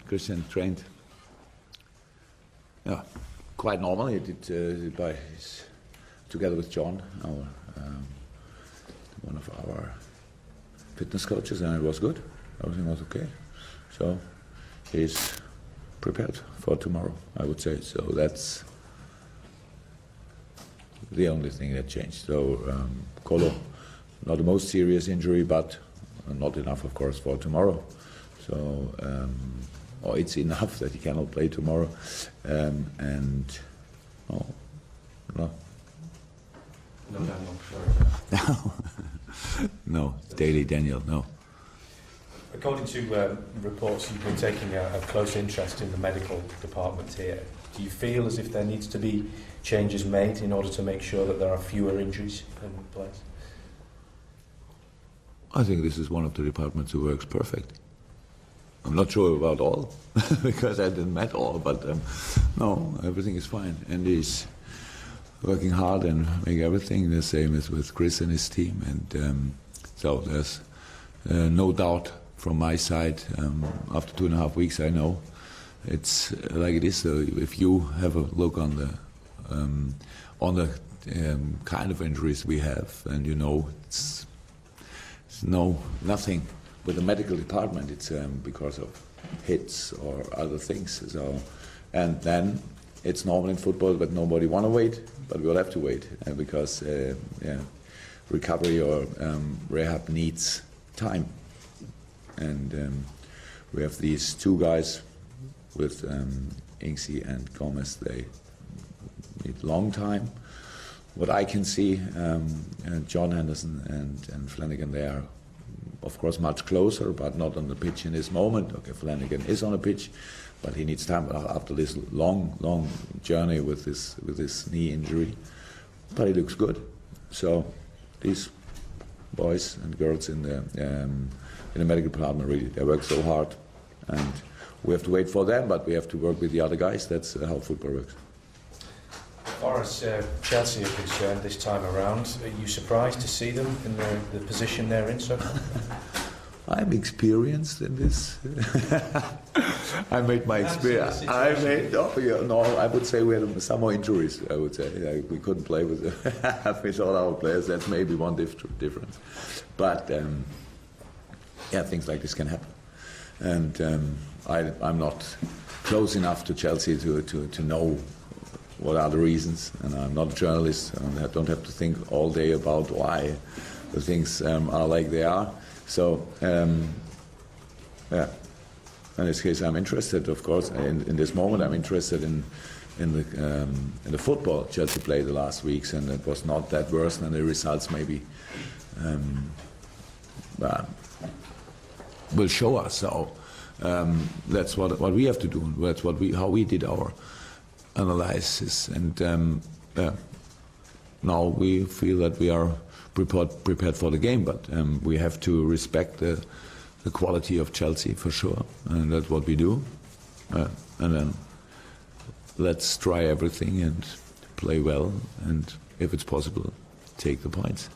Christian trained, quite normal. He did together with John, one of our fitness coaches, and it was good. Everything was okay. So he's prepared for tomorrow, I would say. So that's the only thing that changed. So Kolo, not the most serious injury, but not enough, of course, for tomorrow. So, or it's enough that he cannot play tomorrow, and no. No, Daniel, sorry. No, Daily Daniel, no. According to reports, you've been taking a close interest in the medical department here. Do you feel as if there needs to be changes made in order to make sure that there are fewer injuries in place? I think this is one of the departments who works perfect. I'm not sure about all, because I didn't met all, but no, everything is fine. And he's working hard and making everything the same as with Chris and his team. And so there's no doubt from my side, after 2.5 weeks, I know it's like it is. So if you have a look on the kind of injuries we have, and you know it's nothing with the medical department. It's because of hits or other things. So, and then it's normal in football, but nobody want to wait. But we'll have to wait because recovery or rehab needs time. And we have these two guys with Inksy and Gomez. They need long time. What I can see, John Henderson and Flanagan, they are, of course, much closer, but not on the pitch in this moment. Okay, Flanagan is on the pitch, but he needs time after this long journey with this knee injury. But he looks good. So these boys and girls in the medical department, really, they work so hard, and we have to wait for them, but we have to work with the other guys. That's how football works. As far as Chelsea are concerned this time around, are you surprised to see them in the position they're in so far? I'm experienced in this. I made my experience. I would say we had some more injuries. I would say we couldn't play with all our players. That's maybe one difference. But things like this can happen. And I'm not close enough to Chelsea to know what are the reasons, and I'm not a journalist, and I don't have to think all day about why the things are like they are. So, in this case, I'm interested, of course. In this moment, I'm interested in the football Chelsea played the last weeks, and it was not that worse than the results maybe will show us. So that's what we have to do. That's how we did our analysis, and now we feel that we are prepared for the game, but we have to respect the quality of Chelsea for sure, and that's what we do. And then let's try everything and play well, and if it's possible, take the points.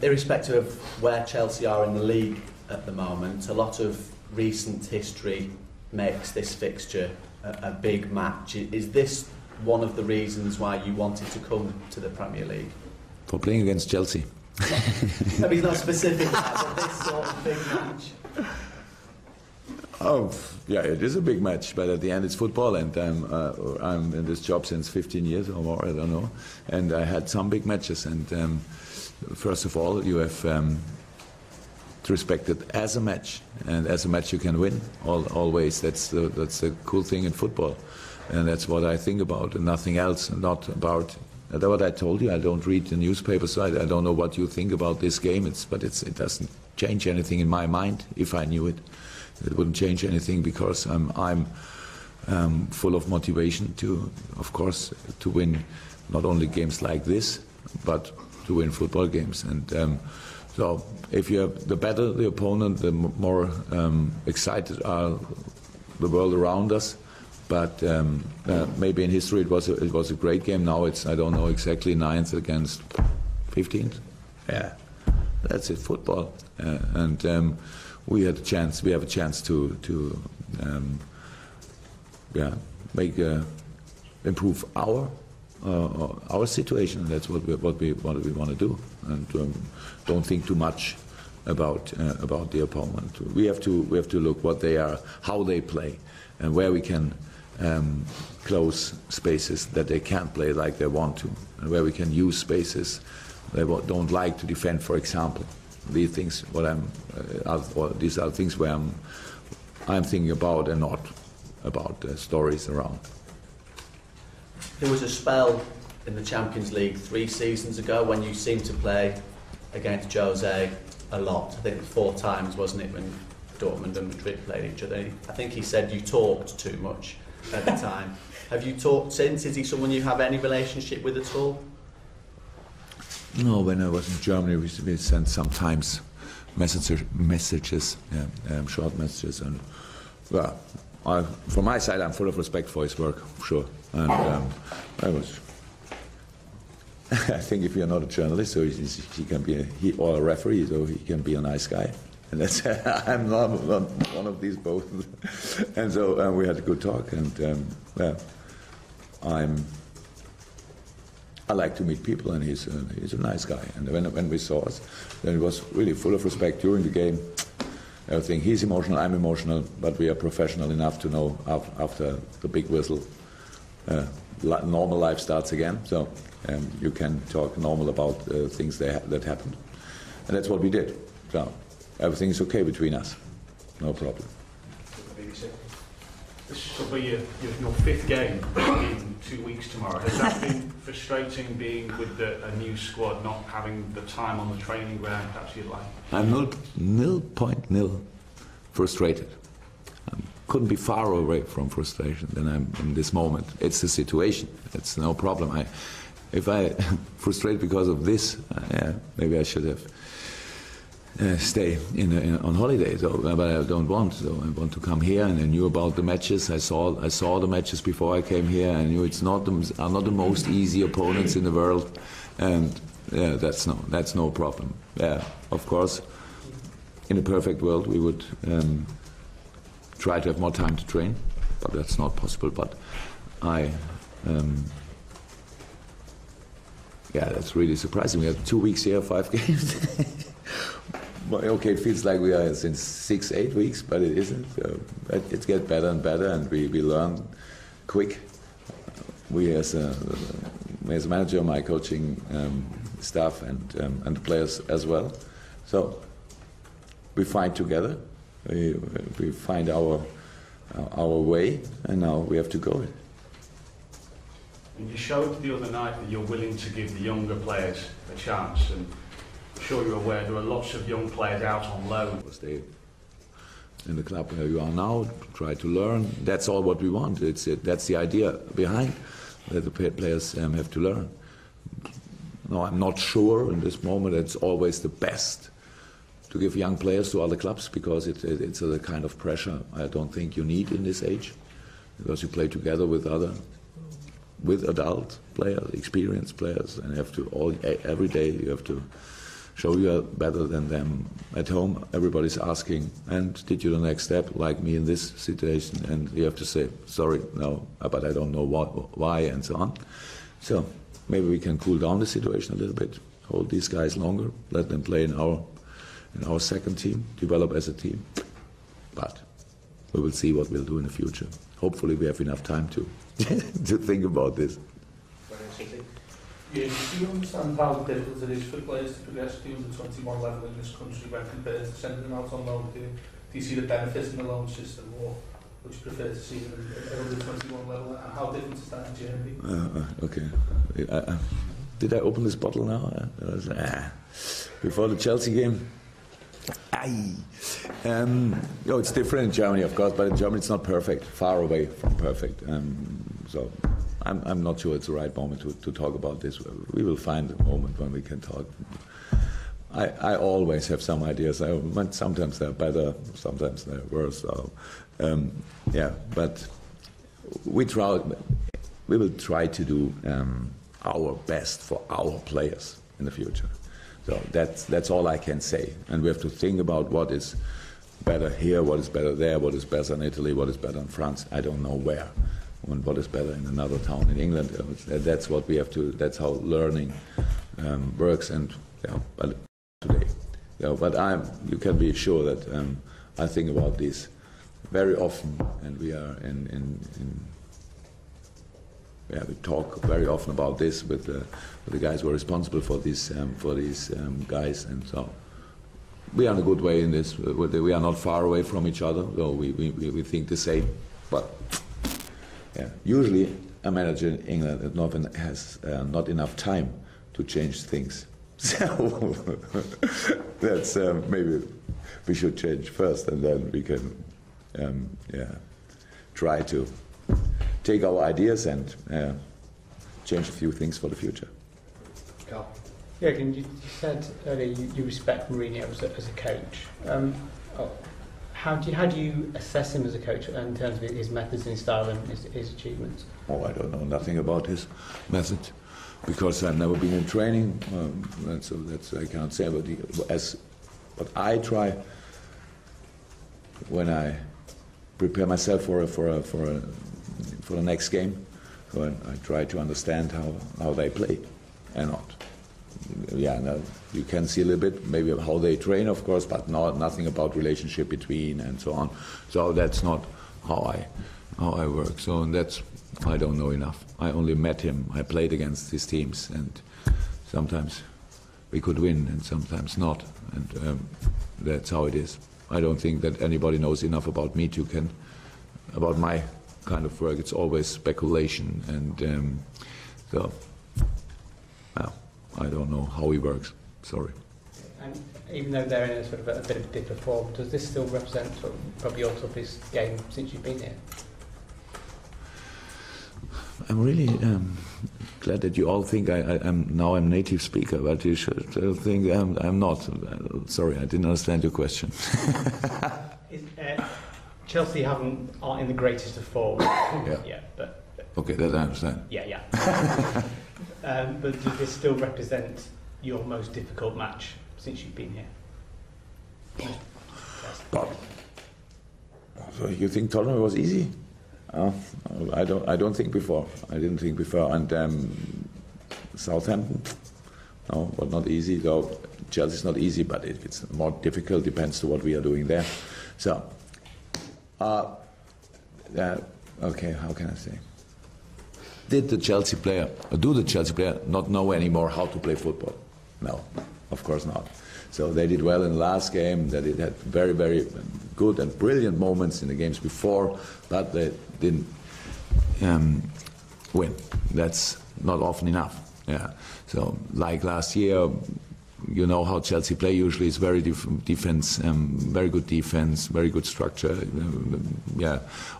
Irrespective of where Chelsea are in the league at the moment, a lot of recent history makes this fixture a big match. Is this one of the reasons why you wanted to come to the Premier League? For playing against Chelsea. Maybe not specific, but this sort of big match. Oh, yeah, it is a big match, but at the end it's football, and I'm in this job since 15 years or more, I don't know, and I had some big matches, and first of all, you have to respect it as a match, and as a match you can win always. That's the cool thing in football, and that's what I think about, and nothing else. Not about what I told you. I don't read the newspapers, so I don't know what you think about this game. It doesn't change anything in my mind. If I knew it, it wouldn't change anything, because I'm full of motivation to, of course, to win not only games like this, but to win football games. And so if you have the better the opponent, the more excited are the world around us. But maybe in history it was a great game. Now it's, I don't know exactly, 9th against 15th. Yeah, that's it, football. And we have a chance to improve our situation. That's what we want to do, and don't think too much about the opponent. We have to look what they are, how they play, and where we can close spaces that they can't play like they want to, and where we can use spaces they don't like to defend, for example. These things, these are things where I'm thinking about, and not about stories around. There was a spell in the Champions League 3 seasons ago when you seemed to play against Jose a lot. I think it was 4 times, wasn't it, when Dortmund and Madrid played each other? I think he said you talked too much at the time. Have you talked since? Is he someone you have any relationship with at all? No, when I was in Germany, we sent sometimes messages, short messages, and well, from my side, I'm full of respect for his work, sure. And I think if you're not a journalist, so he can be or a referee, so he can be a nice guy. And that's I'm not one of these both. And so we had a good talk, and I like to meet people, and he's a nice guy. And when we saw us, then it was really full of respect during the game. Everything. He's emotional, I'm emotional, but we are professional enough to know after the big whistle, normal life starts again. So you can talk normal about things that happened, and that's what we did. So everything is okay between us, no problem. This will be your 5th game in 2 weeks tomorrow. Has that been frustrating, being with a new squad, not having the time on the training ground perhaps you'd like? I'm 0.0 frustrated. I couldn't be far away from frustration than I'm in this moment. It's the situation. It's no problem. If I frustrate because of this, maybe I should have stay on holiday. So, but I don't want. So I want to come here, and I knew about the matches. I saw the matches before I came here. I knew are not the most easy opponents in the world, and that's no problem. Yeah, of course, in a perfect world we would try to have more time to train, but that's not possible. But that's really surprising. We have 2 weeks here, 5 games. Okay, it feels like we are since 6-8 weeks, but it isn't. It gets better and better, and we learn quick. We as a manager, my coaching staff, and the players as well. So we find together. We find our way, and now we have to go it. And you showed the other night that you're willing to give the younger players a chance, and I'm sure you're aware there are lots of young players out on loan. Stay in the club where you are now, try to learn. That's all what we want. That's the idea behind, that the players have to learn. No, I'm not sure in this moment it's always the best to give young players to other clubs, because it's a kind of pressure I don't think you need in this age, because you play together with adult players, experienced players, and every day you have to show you are better than them. At home, everybody's asking, and did you the next step, like me in this situation? And you have to say, sorry, no, but I don't know why, and so on. So maybe we can cool down the situation a little bit, hold these guys longer, let them play in our second team, develop as a team. But we will see what we'll do in the future. Hopefully we have enough time to think about this. Do you understand how difficult it is for players to progress to the under-21 level in this country when compared to sending them out on loan? Do you see the benefits in the loan system, or would you prefer to see them at under-21 level? And how different is that in Germany? Okay. Did I open this bottle now? Before the Chelsea game? It's different in Germany, of course, but in Germany it's not perfect, far away from perfect. So I'm not sure it's the right moment to talk about this. We will find a moment when we can talk. I always have some ideas. Sometimes they're better, sometimes they're worse. So, but we will try to do our best for our players in the future. So that's all I can say. And we have to think about what is better here, what is better there, what is better in Italy, what is better in France. I don't know where, and what is better in another town in England. That's what we have to. That's how learning works. And but today, but you can be sure that I think about this very often, and we are we talk very often about this with the guys who are responsible for these guys, and so we are in a good way in this. We are not far away from each other, so we think the same. But usually a manager in England has not enough time to change things. So that's maybe we should change first, and then we can try to take our ideas and change a few things for the future. Carl. Jurgen, you said earlier you respect Mourinho as a coach. How do you assess him as a coach in terms of his methods and his style and his achievements? Oh, I don't know nothing about his method because I've never been in training, so that's I can't say. But what I try when I prepare myself for the next game, so I try to understand how they play and not. No, you can see a little bit maybe how they train, of course, but nothing about relationship between and so on. So that's not how I work. So that's I don't know enough. I only met him. I played against his teams, and sometimes we could win and sometimes not, and that's how it is. I don't think that anybody knows enough about me about my kind of work. It's always speculation, and so. I don't know how he works. Sorry. And even though they're in a sort of a bit of dip of form, does this still represent sort of probably your toughest game since you've been here? I'm really glad that you all think I'm now a native speaker, but you should think I'm not. Sorry, I didn't understand your question. Chelsea aren't in the greatest of form yet, but okay, that I understand. Yeah. But does this still represent your most difficult match since you've been here? But so you think Tottenham was easy? I don't think before. I didn't think before. And Southampton, no, but not easy. Though Chelsea's not easy, but it's more difficult. Depends to what we are doing there. So, okay, how can I say? Do the Chelsea player not know anymore how to play football? No, of course not. So they did well in the last game, that it had very, very good and brilliant moments in the games before, but they didn't win. That's not often enough. Yeah. So like last year, you know how Chelsea play usually is very defense, very good defense, very good structure,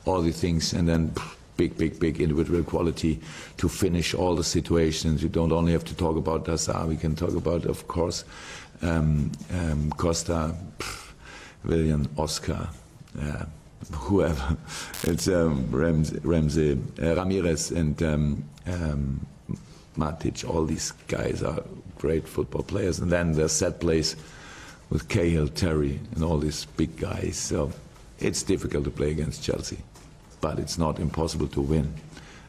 all the things, and then big individual quality to finish all the situations. You don't only have to talk about Dazar, we can talk about, of course, Costa, Willian, Oscar, whoever. It's Ramsey, Ramirez, and Matic. All these guys are great football players. And then there's set plays with Cahill, Terry, and all these big guys. So it's difficult to play against Chelsea. But it's not impossible to win.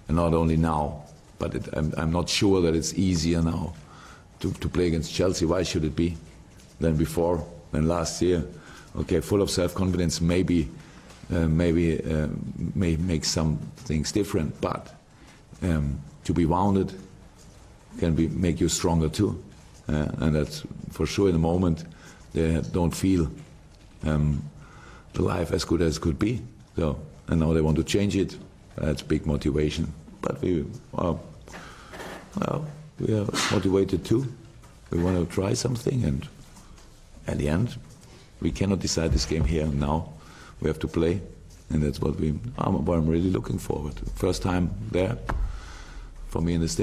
And not only now, but I'm not sure that it's easier now to play against Chelsea. Why should it be than before, than last year? Okay, full of self-confidence, maybe may make some things different, but to be wounded can make you stronger too. And that's for sure in the moment they don't feel the life as good as it could be. So, and now they want to change it. That's big motivation. But we are motivated too. We want to try something, and at the end, we cannot decide this game here and now. We have to play, and that's what I'm really looking forward to. First time there for me in the States.